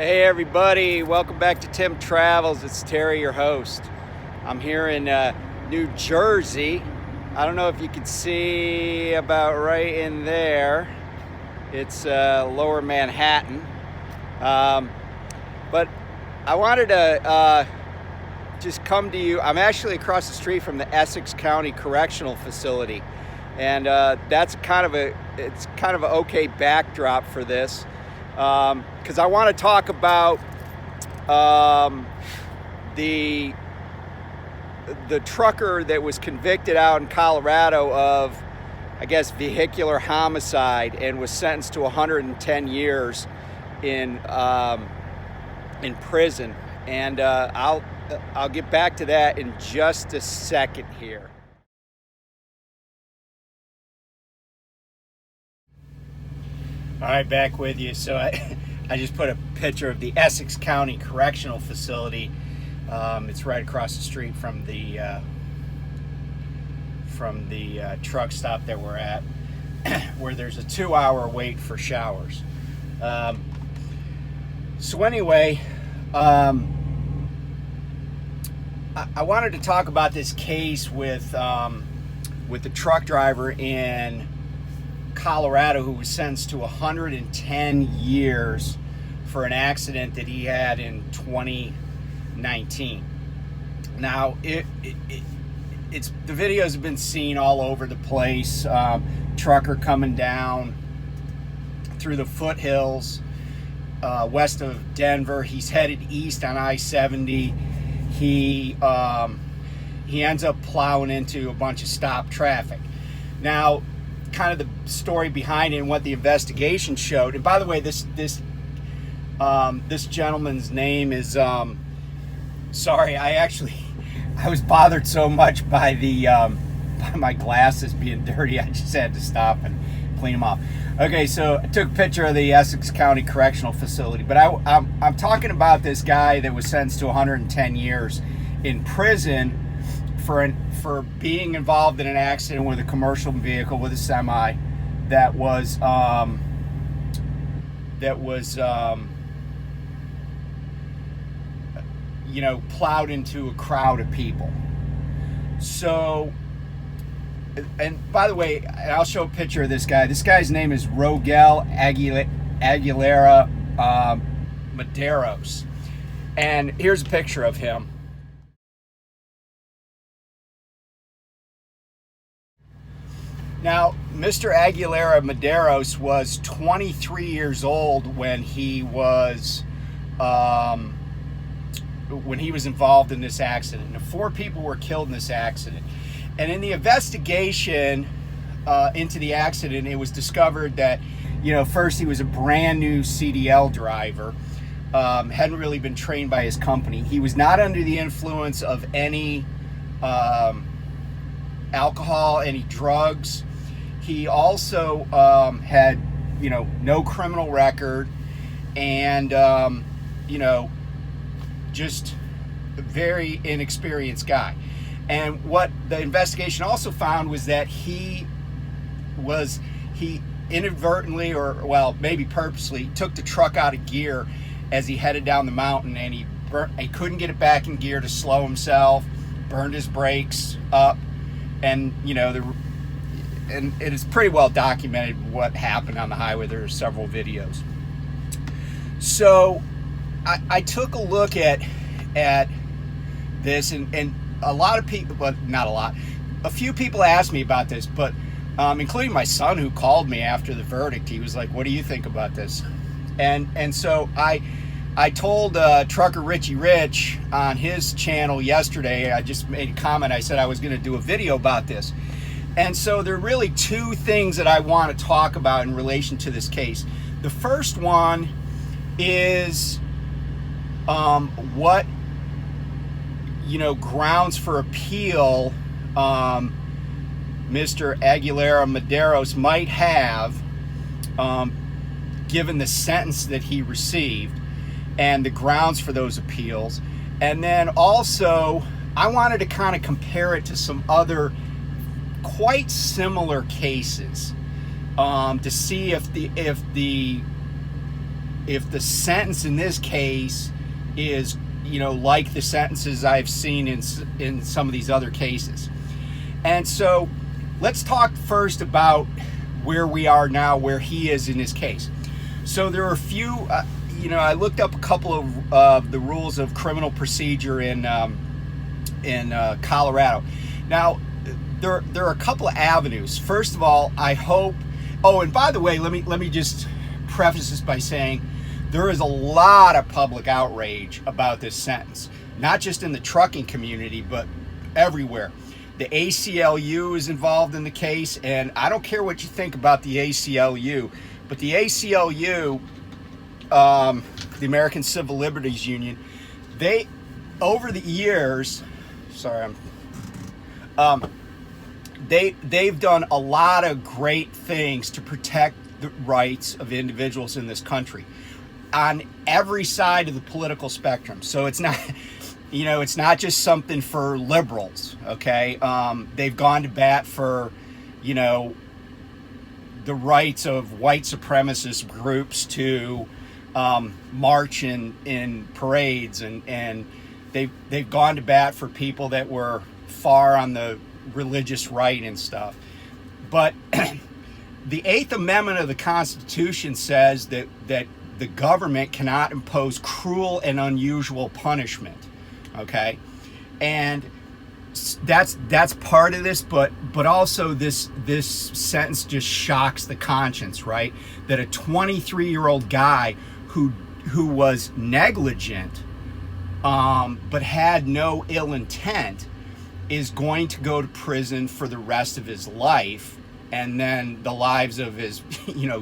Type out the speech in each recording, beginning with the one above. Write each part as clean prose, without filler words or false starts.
Hey everybody, welcome back to Tim Travels. It's Terry, your host. I'm here in New Jersey. I don't know if you can see about right in there. It's lower Manhattan. But I wanted to just come to you. I'm actually across the street from the Essex County Correctional Facility. And that's kind of an okay backdrop for this. Because I want to talk about the trucker that was convicted out in Colorado of, I guess, vehicular homicide and was sentenced to 110 years in prison. And I'll get back to that in just a second here. All right, back with you. So I just put a picture of the Essex County Correctional Facility. It's right across the street from the truck stop that we're at, where there's a 2-hour wait for showers. So anyway, I wanted to talk about this case with the truck driver in Colorado who was sentenced to 110 years for an accident that he had in 2019. Now, it's the videos have been seen all over the place. Trucker coming down through the foothills west of Denver. He's headed east on I-70. He ends up plowing into a bunch of stopped traffic. Now, kind of the story behind it and what the investigation showed. And by the way, this gentleman's name is sorry, I was bothered so much by by my glasses being dirty, I just had to stop and clean them off. Okay, so I took a picture of the Essex County Correctional Facility, but I'm talking about this guy that was sentenced to 110 years in prison for being involved in an accident with a commercial vehicle, with a semi that was plowed into a crowd of people. So, and by the way, I'll show a picture of this guy. This guy's name is Rogel Aguilera Medeiros, and here's a picture of him. Now, Mr. Aguilera Medeiros was 23 years old when he was involved in this accident. Now, 4 people were killed in this accident. And in the investigation into the accident, it was discovered that, first he was a brand new CDL driver, hadn't really been trained by his company. He was not under the influence of any alcohol, any drugs. He also had, no criminal record, and, just a very inexperienced guy. And what the investigation also found was that he inadvertently, or well, maybe purposely, took the truck out of gear as he headed down the mountain, and he couldn't get it back in gear to slow himself, burned his brakes up, and, and it is pretty well documented what happened on the highway. There are several videos. So I took a look at this, and a lot of people, but not a lot, a few people asked me about this, but including my son, who called me after the verdict. He was like, "What do you think about this?" And so I told Trucker Richie Rich on his channel yesterday. I just made a comment. I said I was going to do a video about this. And so there are really 2 things that I want to talk about in relation to this case. The first one is what grounds for appeal Mr. Aguilera Medeiros might have given the sentence that he received, and the grounds for those appeals. And then also I wanted to kind of compare it to some other quite similar cases to see if the the sentence in this case is, like the sentences I've seen in some of these other cases. And so let's talk first about where we are now, where he is in his case. So there are a few, I looked up a couple of the rules of criminal procedure in Colorado. Now, there are a couple of avenues. First of all, I hope. Oh, and by the way, let me just preface this by saying there is a lot of public outrage about this sentence, not just in the trucking community, but everywhere. The ACLU is involved in the case, and I don't care what you think about the ACLU, but the ACLU, the American Civil Liberties Union, they, over the years, they've done a lot of great things to protect the rights of individuals in this country on every side of the political spectrum. So it's not, it's not just something for liberals, okay? They've gone to bat for, the rights of white supremacist groups to march in parades, and they've gone to bat for people that were far on the religious right and stuff. But the Eighth Amendment of the Constitution says that the government cannot impose cruel and unusual punishment, okay? And that's part of this, but also this sentence just shocks the conscience, right? That a 23-year-old guy who was negligent but had no ill intent is going to go to prison for the rest of his life, and then the lives of his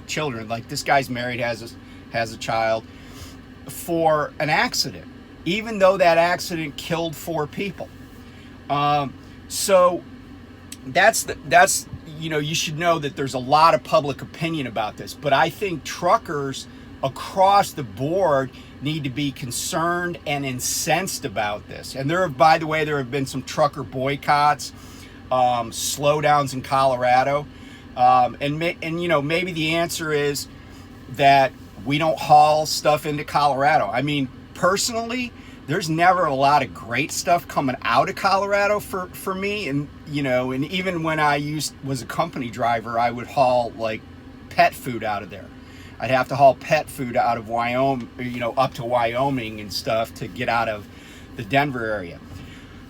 children. Like, this guy's married, has a child, for an accident, even though that accident killed 4 people. So that's you should know that there's a lot of public opinion about this, but I think truckers across the board need to be concerned and incensed about this. And by the way, there have been some trucker boycotts, slowdowns in Colorado, and maybe the answer is that we don't haul stuff into Colorado. I mean, personally, there's never a lot of great stuff coming out of Colorado for me. And, and even when I was a company driver, I would haul like pet food out of there. I'd have to haul pet food out of Wyoming, up to Wyoming and stuff to get out of the Denver area.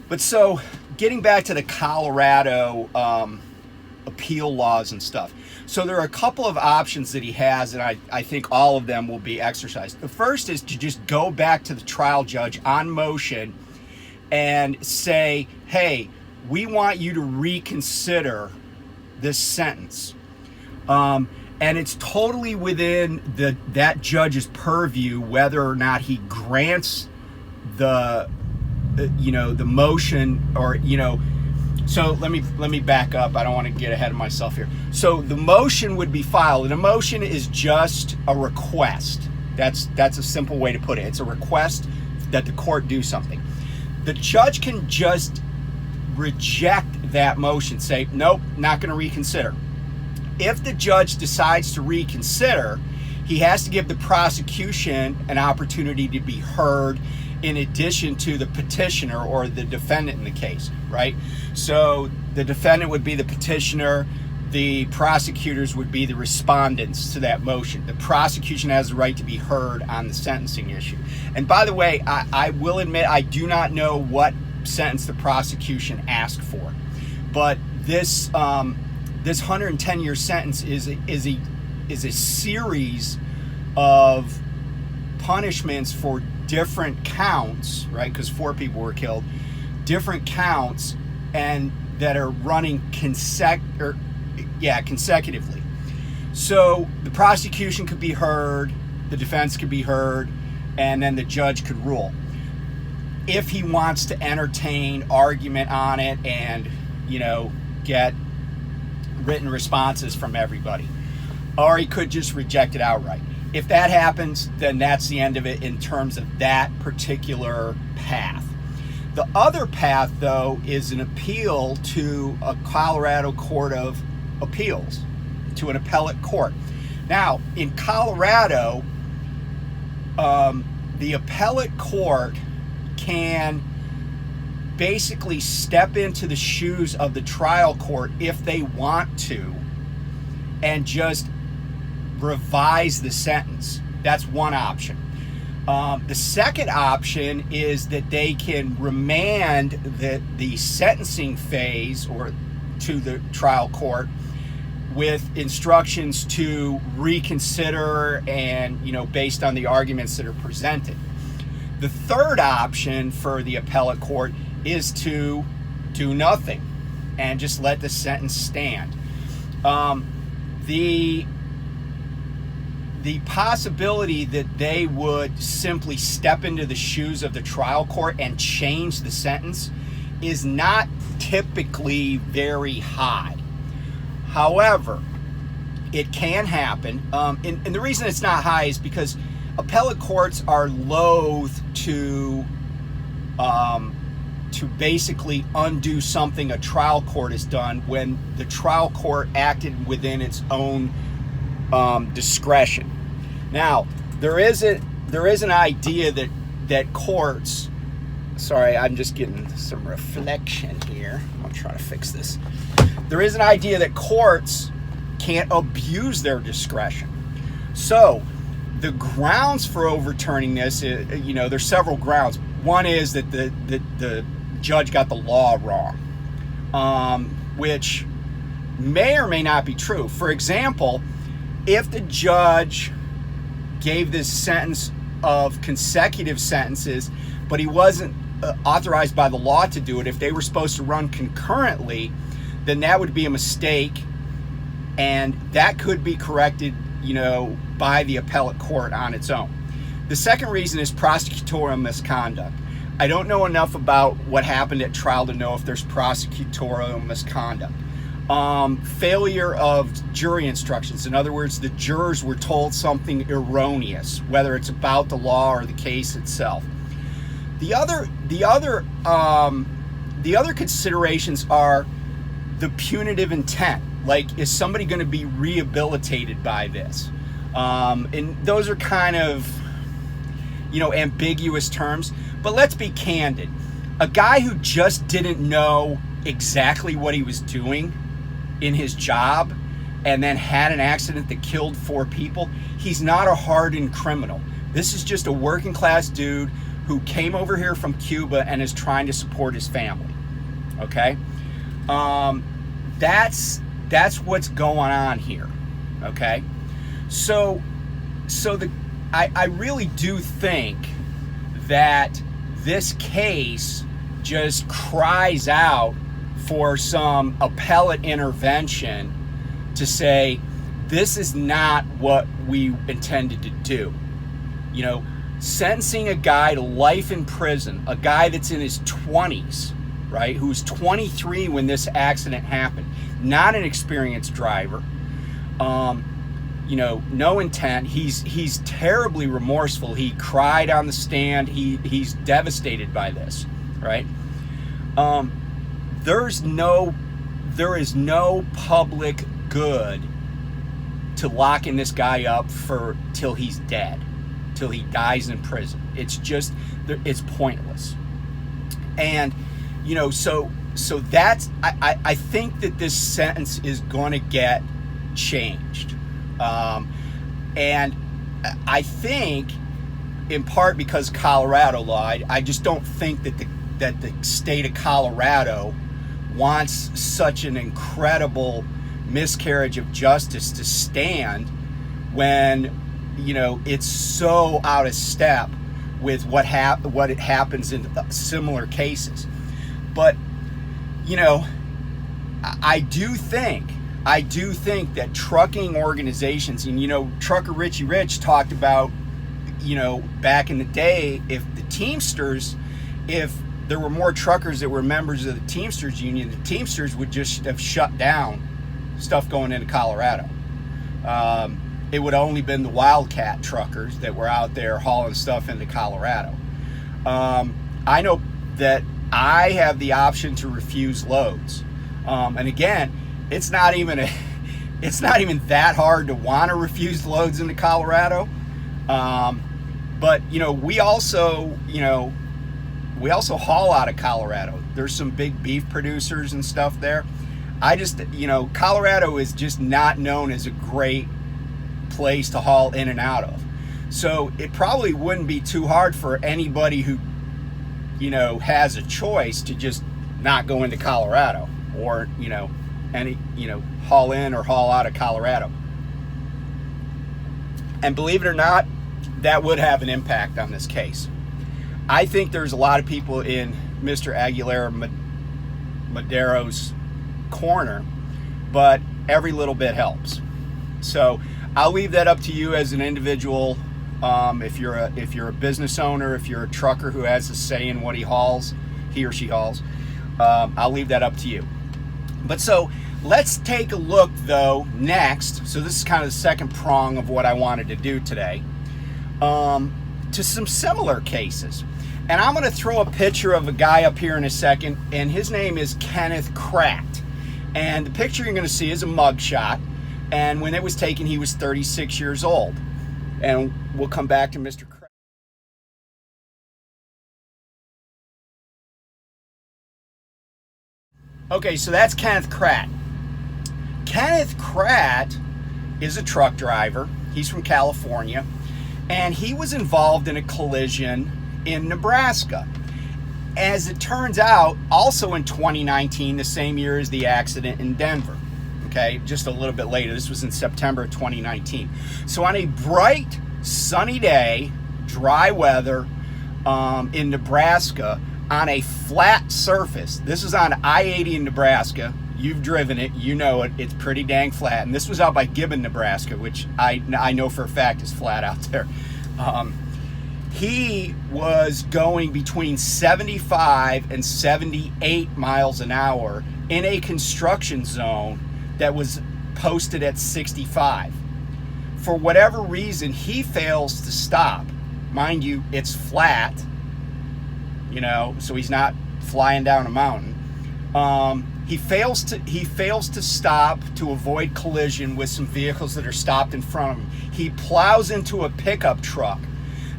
But so getting back to the Colorado appeal laws and stuff. So there are a couple of options that he has, and I think all of them will be exercised. The first is to just go back to the trial judge on motion and say, hey, we want you to reconsider this sentence. And it's totally within that judge's purview whether or not he grants the motion, or So let me back up. I don't want to get ahead of myself here. So the motion would be filed, and a motion is just a request. That's a simple way to put it. It's a request that the court do something. The judge can just reject that motion, say, nope, not going to reconsider. If the judge decides to reconsider, he has to give the prosecution an opportunity to be heard in addition to the petitioner or the defendant in the case, right? So the defendant would be the petitioner, the prosecutors would be the respondents to that motion. The prosecution has the right to be heard on the sentencing issue. And by the way, I will admit I do not know what sentence the prosecution asked for, but this 110-year sentence is a series of punishments for different counts, right? Because 4 people were killed, different counts, and that are running consecutively. So the prosecution could be heard, the defense could be heard, and then the judge could rule if he wants to entertain argument on it and get written responses from everybody, or he could just reject it outright. If that happens, then that's the end of it in terms of that particular path. The other path, though, is an appeal to a Colorado Court of Appeals, to an appellate court. Now, in Colorado, the appellate court can basically step into the shoes of the trial court if they want to and just revise the sentence. That's one option. The second option is that they can remand the sentencing phase or to the trial court with instructions to reconsider and, based on the arguments that are presented. The third option for the appellate court is to do nothing and just let the sentence stand. The possibility that they would simply step into the shoes of the trial court and change the sentence is not typically very high. However, it can happen. And the reason it's not high is because appellate courts are loath to basically undo something a trial court has done when the trial court acted within its own discretion. Now, there is an idea that courts. Sorry, I'm just getting some reflection here. I'm trying to fix this. There is an idea that courts can't abuse their discretion. So, the grounds for overturning this, there's several grounds. One is that the judge got the law wrong, which may or may not be true. For example, if the judge gave this sentence of consecutive sentences, but he wasn't authorized by the law to do it, if they were supposed to run concurrently, then that would be a mistake, and that could be corrected, by the appellate court on its own. The second reason is prosecutorial misconduct. I don't know enough about what happened at trial to know if there's prosecutorial misconduct. Failure of jury instructions. In other words, the jurors were told something erroneous, whether it's about the law or the case itself. The other considerations are the punitive intent. Like, is somebody going to be rehabilitated by this? And those are kind of, ambiguous terms. But let's be candid. A guy who just didn't know exactly what he was doing in his job and then had an accident that killed 4 people, he's not a hardened criminal. This is just a working class dude who came over here from Cuba and is trying to support his family. Okay? That's what's going on here. Okay? So I really do think that this case just cries out for some appellate intervention to say, this is not what we intended to do. Sentencing a guy to life in prison, a guy that's in his 20s, right, who's 23 when this accident happened, not an experienced driver, no intent. He's terribly remorseful. He cried on the stand. He's devastated by this, right? There is no public good to locking this guy up till he's dead, till he dies in prison. It's pointless. And so that's I think that this sentence is going to get changed, and I think in part because Colorado law. I just don't think that the state of Colorado wants such an incredible miscarriage of justice to stand when it's so out of step with what happens in similar cases. But I do think that trucking organizations, and Trucker Richie Rich talked about, back in the day, if there were more truckers that were members of the Teamsters Union, the Teamsters would just have shut down stuff going into Colorado. It would have only been the Wildcat truckers that were out there hauling stuff into Colorado. I know that I have the option to refuse loads. And again, it's not even that hard to want to refuse loads into Colorado. But, we also haul out of Colorado. There's some big beef producers and stuff there. Colorado is just not known as a great place to haul in and out of. So it probably wouldn't be too hard for anybody who, has a choice to just not go into Colorado or, haul in or haul out of Colorado. And believe it or not, that would have an impact on this case. I think there's a lot of people in Mr. Aguilera Madero's corner, but every little bit helps. So I'll leave that up to you as an individual. If you're a business owner, if you're a trucker who has a say in what he or she hauls, I'll leave that up to you. But so let's take a look though next. So this is kind of the second prong of what I wanted to do today, to some similar cases. And I'm going to throw a picture of a guy up here in a second, and his name is Kenneth Kratt. And the picture you're going to see is a mugshot. And when it was taken, he was 36 years old. And we'll come back to Mr. Kratt. Okay, so that's Kenneth Kratt. Kenneth Kratt is a truck driver. He's from California. And he was involved in a collision in Nebraska. As it turns out, also in 2019, the same year as the accident in Denver. Okay, just a little bit later. This was in September of 2019. So on a bright, sunny day, dry weather in Nebraska, on a flat surface. This is on I-80 in Nebraska. You've driven it, you know it. It's pretty dang flat. And this was out by Gibbon, Nebraska, which I know for a fact is flat out there. He was going between 75 and 78 miles an hour in a construction zone that was posted at 65. For whatever reason, he fails to stop. Mind you, it's flat, so he's not flying down a mountain. He fails to stop to avoid collision with some vehicles that are stopped in front of him. He plows into a pickup truck.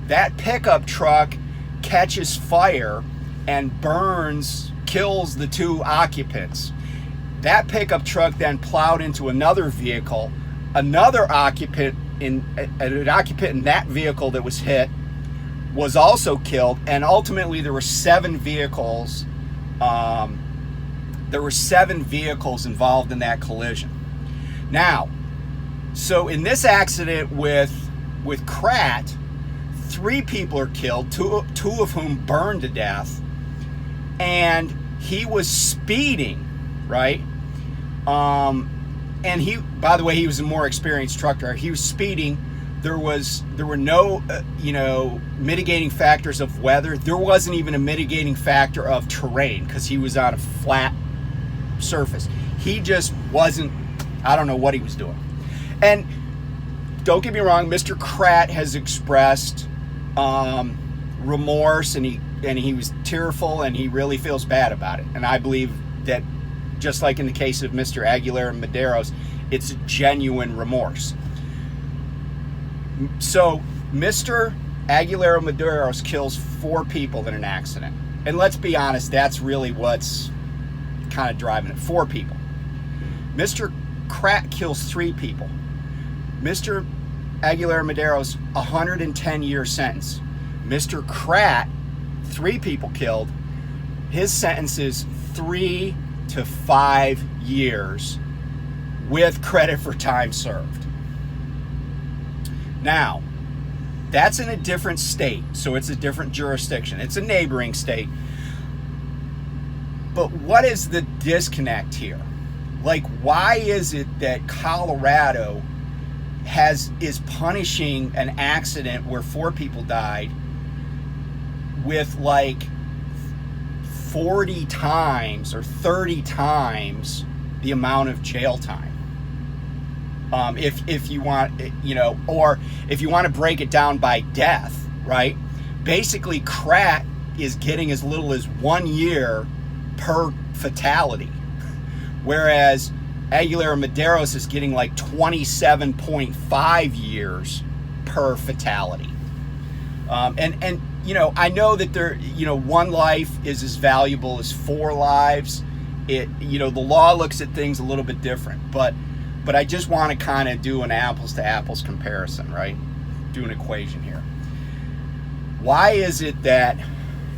That pickup truck catches fire and kills the two occupants. That pickup truck then plowed into another vehicle. Another occupant in that vehicle that was hit was also killed, and ultimately there were 7 vehicles. There were 7 vehicles involved in that collision. Now, so in this accident with Kratt, 3 people are killed, two of whom burned to death, and he was speeding, right? And he, by the way, he was a more experienced truck driver. He was speeding. There were no, mitigating factors of weather. There wasn't even a mitigating factor of terrain because he was on a flat surface. He just wasn't, I don't know what he was doing. And don't get me wrong, Mr. Kratt has expressed remorse, and he was tearful, and he really feels bad about it. And I believe that, just like in the case of Mr. Aguilera Madero's, it's genuine remorse. So Mr. Aguilera Madero's kills 4 people in an accident. And let's be honest, that's really what's kind of driving it. 4 people. Mr. Kratt kills 3 people. Mr. Aguilera Madero's 110-year sentence. Mr. Kratt, 3 people killed. His sentence is 3 to 5 years with credit for time served. Now, that's in a different state, so it's a different jurisdiction. It's a neighboring state. But what is the disconnect here? Like, why is it that Colorado is punishing an accident where 4 people died with like 40 times or 30 times the amount of jail time? If you want, or if you want to break it down by death, right? Basically, Kratt is getting as little as 1 year per fatality, whereas Aguilera Madero's is getting like 27.5 years per fatality. And you know, I know that there, you know, one life is as valuable as 4 lives. You know, the law looks at things a little bit different, but I just want to kind of do an apples to apples comparison, right? Do an equation here. Why is it that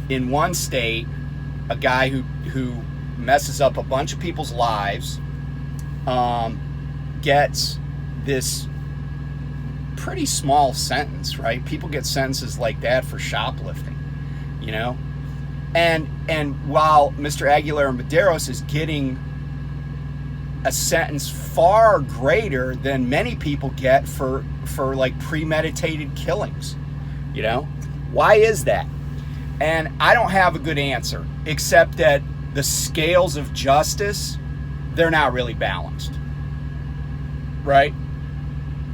in one state, a guy who messes up a bunch of people's lives gets this pretty small sentence, right? People get sentences like that for shoplifting, you know? And while Mr. Aguilera Medeiros is getting a sentence far greater than many people get for like premeditated killings, you know? Why is that? And I don't have a good answer, except that the scales of justice, they're not really balanced, right?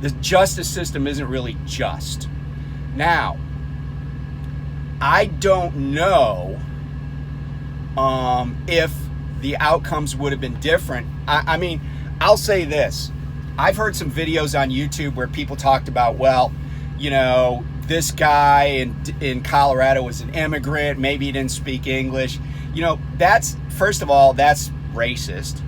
The justice system isn't really just. Now, I don't know if the outcomes would have been different. I mean, I'll say this. I've heard some videos on YouTube where people talked about, well, you know, this guy in Colorado was an immigrant. Maybe he didn't speak English. You know, that's, first of all, that's racist.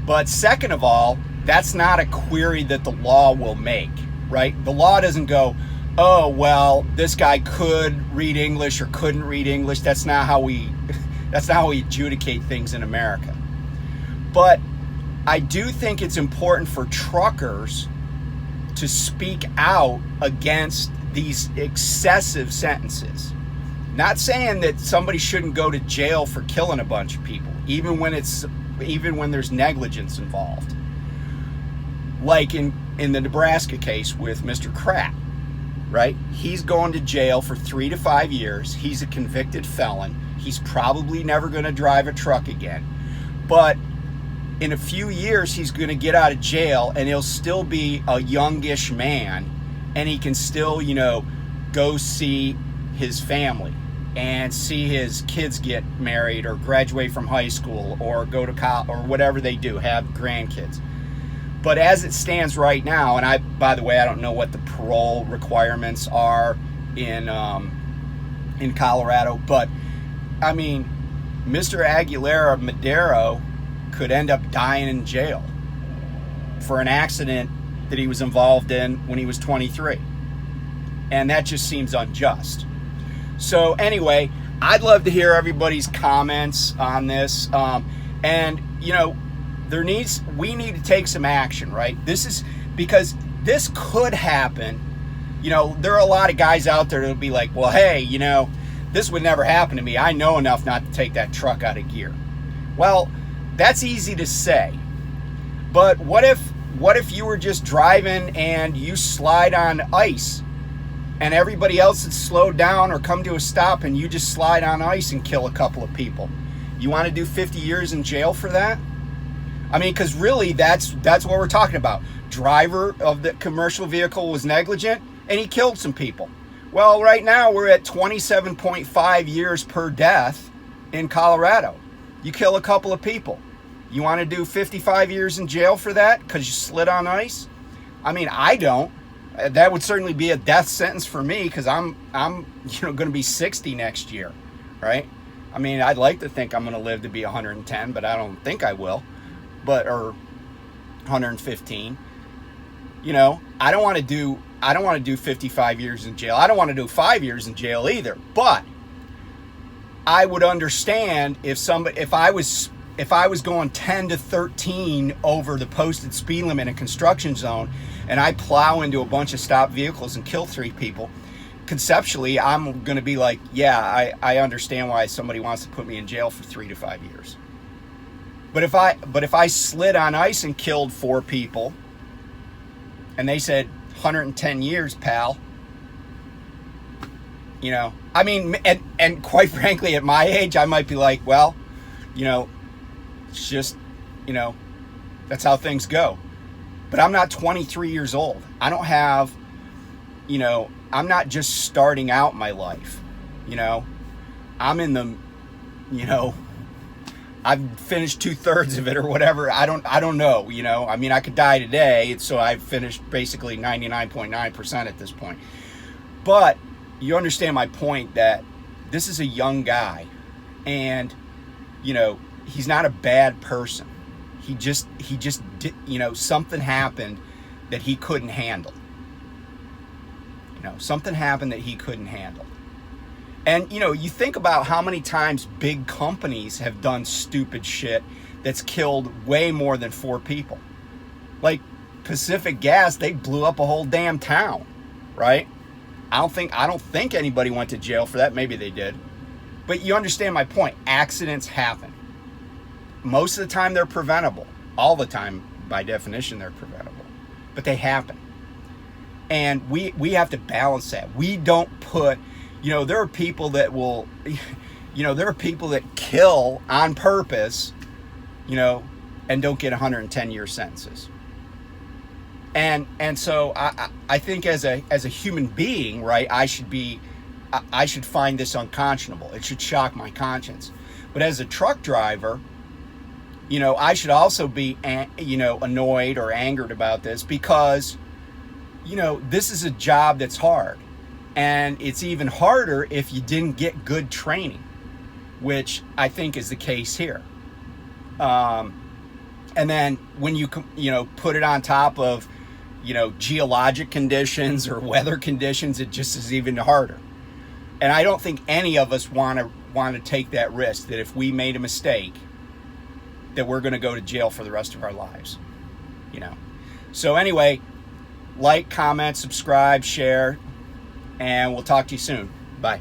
But second of all, that's not a query that the law will make, right? The law doesn't go, oh, well, this guy could read English or couldn't read English. That's not how we adjudicate things in America. But I do think it's important for truckers to speak out against these excessive sentences. Not saying that somebody shouldn't go to jail for killing a bunch of people, even when there's negligence involved. Like in the Nebraska case with Mr. Kratt, right? He's going to jail for 3 to 5 years. He's a convicted felon. He's probably never going to drive a truck again. But in a few years, he's going to get out of jail and he'll still be a youngish man, and he can still, you know, go see his family and see his kids get married or graduate from high school or go to college or whatever they do, have grandkids. But as it stands right now, and by the way, I don't know what the parole requirements are in Colorado, but I mean, Mr. Aguilera Madero could end up dying in jail for an accident that he was involved in when he was 23. And that just seems unjust. So anyway, I'd love to hear everybody's comments on this. And, you know, we need to take some action, right? This is because this could happen. You know, there are a lot of guys out there that'll be like, well, hey, you know, this would never happen to me. I know enough not to take that truck out of gear. Well, that's easy to say. But what if you were just driving and you slide on ice and everybody else had slowed down or come to a stop and you just slide on ice and kill a couple of people? You want to do 50 years in jail for that? I mean, because really that's what we're talking about. Driver of the commercial vehicle was negligent and he killed some people. Well, right now we're at 27.5 years per death in Colorado. You kill a couple of people. You want to do 55 years in jail for that because you slid on ice? I mean, I don't. That would certainly be a death sentence for me because I'm going to be 60 next year, right? I mean, I'd like to think I'm going to live to be 110, but I don't think I will. Or 115. You know, I don't want to do 55 years in jail. I don't want to do 5 years in jail either. But I would understand if I was going 10 to 13 over the posted speed limit in a construction zone and I plow into a bunch of stopped vehicles and kill 3 people, conceptually, I'm going to be like, yeah, I understand why somebody wants to put me in jail for 3 to 5 years. But if I slid on ice and killed 4 people and they said 110 years, pal, you know, I mean, and quite frankly, at my age, I might be like, well, you know, it's just, you know, that's how things go. But I'm not 23 years old. I don't have, you know, I'm not just starting out my life, you know. I'm in the, you know, I've finished 2/3 of it or whatever. I don't know, you know. I mean, I could die today, so I've finished basically 99.9% at this point. But you understand my point that this is a young guy, and he's not a bad person. He just did, something happened that he couldn't handle. Something happened that he couldn't handle. And you think about how many times big companies have done stupid shit that's killed way more than 4 people. Like Pacific Gas, they blew up a whole damn town, right? I don't think anybody went to jail for that. Maybe they did. But you understand my point. Accidents happen. Most of the time they're preventable. All the time, by definition, they're preventable. But they happen. And we have to balance that. We don't put, there are people that will, there are people that kill on purpose, and don't get 110-year sentences. And so I think as a human being, right, I should find this unconscionable. It should shock my conscience. But as a truck driver, I should also be, annoyed or angered about this, because, this is a job that's hard. And it's even harder if you didn't get good training, which I think is the case here. And then when you put it on top of, geologic conditions or weather conditions, it just is even harder. And I don't think any of us want to take that risk, that if we made a mistake, that we're going to go to jail for the rest of our lives. So anyway, like, comment, subscribe, share, and we'll talk to you soon. Bye.